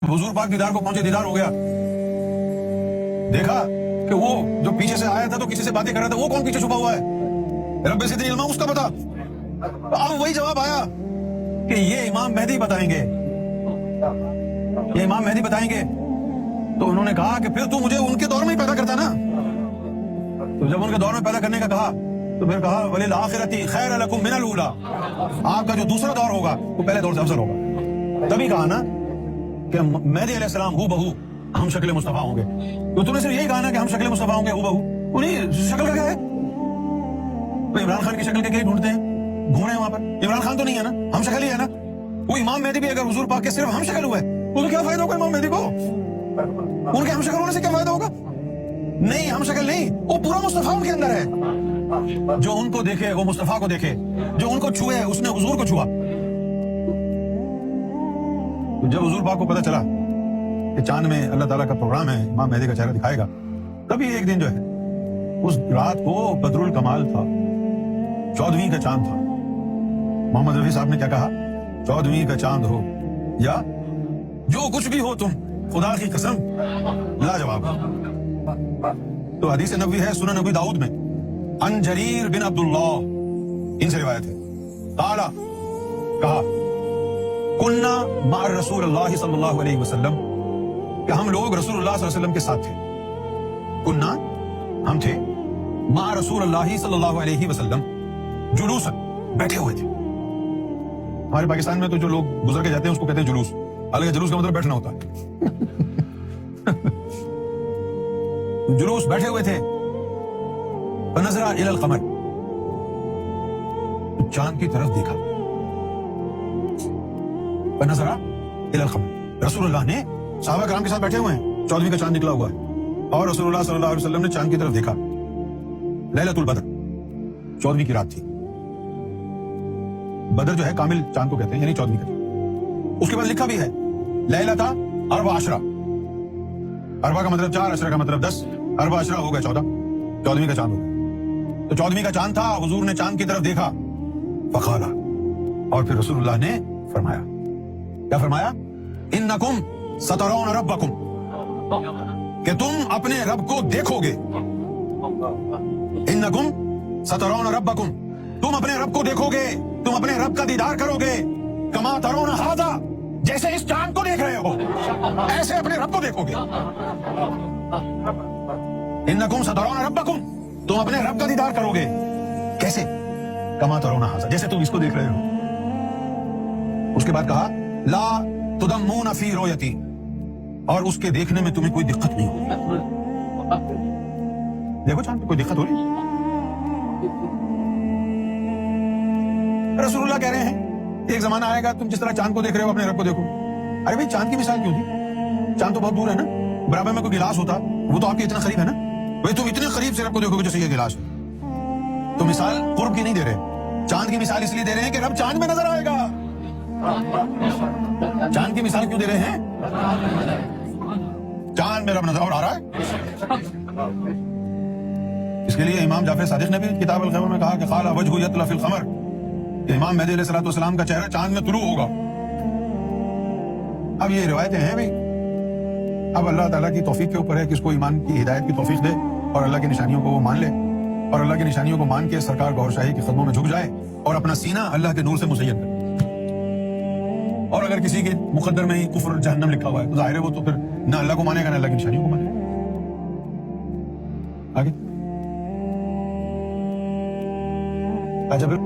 हुजूर पाक दीदार को पहुंचे, दीदार हो गया। देखा कि वो जो पीछे से आया था तो किसी से बातें कर रहा था, वो कौन पीछे छुपा हुआ है? रब्बे सिद्दीन इल्मा, उसका पता। अब वही जवाब आया कि ये इमाम मेहदी बताएंगे, ये इमाम मेहदी बताएंगे। तो उन्होंने कहा कि फिर तू मुझे उनके दौर में ही पैदा करता ना। तो जब उनके दौर में पैदा करने का कहा तो फिर कहा वलिल आखिरती खैर लकुम मिनल ऊला, आपका जो दूसरा दौर होगा वो पहले दौर से अफजल होगा। तभी कहा ना कि मेहदी अलैहिस्सलाम हू बहू हम शक्ल मुस्तफा होंगे। तो तूने सिर्फ यही कहा ना कि हम शक्ल मुस्तफा होंगे हू बहू, उन्हीं शक्ल का क्या है? तो इमरान खान की शक्ल के लिए ढूंढते हैं, घूम रहे हैं वहां पर। इमरान खान तो नहीं है ना, हम शक्ल ही है ना। वो इमाम मेहदी भी अगर हुजूर पाक के सिर्फ हम शक्ल हुए तो क्या फायदा होगा इमाम मेहदी को? उनके हम शक्ल होने से क्या फायदा होगा? नहीं, हम शक्ल नहीं, वो पूरा मुस्तफा उनके अंदर है। जो उनको देखे वो मुस्तफा को देखे, जो उनको छुए उसने हुजूर को छुआ। तो जब हुजूर पाक को पता चला कि चांद में अल्लाह ताला का प्रोग्राम है, इमाम मेहदी का चेहरा दिखाएगा, तभी एक दिन जो है उस रात को बदरुल कमाल था, 14वीं का चांद था। मोहम्मद रफी साहब ने क्या कहा? 14वीं का चांद हो या जो कुछ भी हो तुम, खुदा की कसम लाजवाब। तो हदीस नबवी है सुनन नबी दाऊद में, अन जरीर बिन अब्दुल्लाह, इनसे रिवायत है, ताला कहा कुन्ना मार रसूलुल्लाह सल्लल्लाहु अलैहि वसल्लम, कि हम लोग रसूलुल्लाह सल्लल्लाहु अलैहि वसल्लम के साथ थे। कुन्ना हम थे, मा रसूलुल्लाह सल्लल्लाहु अलैहि वसल्लम जुलूसन, बैठे हुए थे। हमारे पाकिस्तान में तो जो लोग गुजर के जाते हैं उसको कहते हैं जुलूस, हालांकि जुलूस का मतलब बैठना होता है। जुलूस बैठे हुए थे। फनज़रा इलल क़मर, चांद की तरफ देखा। फनज़रा इलल क़मर, रसूलुल्लाह ने सहाबा कराम के साथ बैठे हुए हैं, 14वीं का चांद निकला हुआ है, और रसूलुल्लाह सल्लल्लाहु अलैहि वसल्लम ने चांद की तरफ देखा। लैलतुल बद्र, 14वीं की रात थी। बदर जो है कामिल चांद को कहते हैं, यानी 14वीं का। उसके बाद लिखा भी है लैलता अरबा अशरा, अरबा का मतलब 4, अशरा का मतलब 10, अरबा अशरा हो गया 14, 14वीं का चांद हो गया। तो 14वीं का चांद था, हुजूर ने चांद की तरफ देखा, फकाला, और फिर रसूलुल्लाह ने फरमाया, क्या फरमाया? इन्नकुम सतरौन रब्बकुम, कि तुम अपने रब को देखोगे। इन्नकुम सतरौन रब्बकुम, तुम अपने रब को देखोगे, तुम अपने रब का दीदार करोगे। कमा तरौन हादा, जैसे इस चांद को देख रहे हो ऐसे अपने रब को देखोगे। इन्नकुम सतरौन रब्बकुम, तुम अपने रब का दीदार करोगे। कैसे? कमा तरौन हादा, जैसे तुम इसको देख रहे हो। उसके बाद कहा ला तुदम्मून फी रोयती, और उसके देखने में तुम्हें कोई दिक्कत नहीं होगी। देखो चांद पे कोई दिक्कत हो रही? रसूलुल्लाह कह रहे हैं एक जमाना आएगा तुम जिस तरह चांद को देख रहे हो अपने रब को देखो। अरे भाई चांद की मिसाल क्यों दी? चांद तो बहुत दूर है ना, बराबर में कोई गिलास होता, वो तो आपके इतना करीब है ना। भाई तुम इतने करीब से रब को देखोगे जैसे ये गिलास है। तो मिसाल कुर्ब की नहीं दे रहे, चांद की मिसाल इसलिए दे रहे हैं कि रब चांद में नजर आएगा। चांद की मिसाल क्यों दे रहे हैं? चांद में रब नजर और आ रहा है। इसके लिए इमाम जाफर सादिक ने भी किताब अल-क़मर में कहा कि क़ाला वजहु यतला फिल क़मर, इमाम मेहदी अलैहिस्सलातु वस्सलाम का चेहरा चांद में तुलू होगा। अब ये रिवायतें हैं भाई, अब अल्लाह ताला की तौफीक के ऊपर है कि इसको ईमान की हिदायत की तौफीक दे और अल्लाह की निशानियों को वो मान ले, और अल्लाह की निशानियों को मान के सरकार गौहर शाही के कदमों में झुक जाए और अपना सीना अल्लाह के नूर से मुज़य्यन करे। और अगर किसी के मुक़द्दर में ही कुफ्र जहन्नम लिखा हुआ है तो जाहिर है वो तो फिर ना अल्लाह को मानेगा ना अल्लाह की निशानियों को मानेगा। आगे अच्छा फिर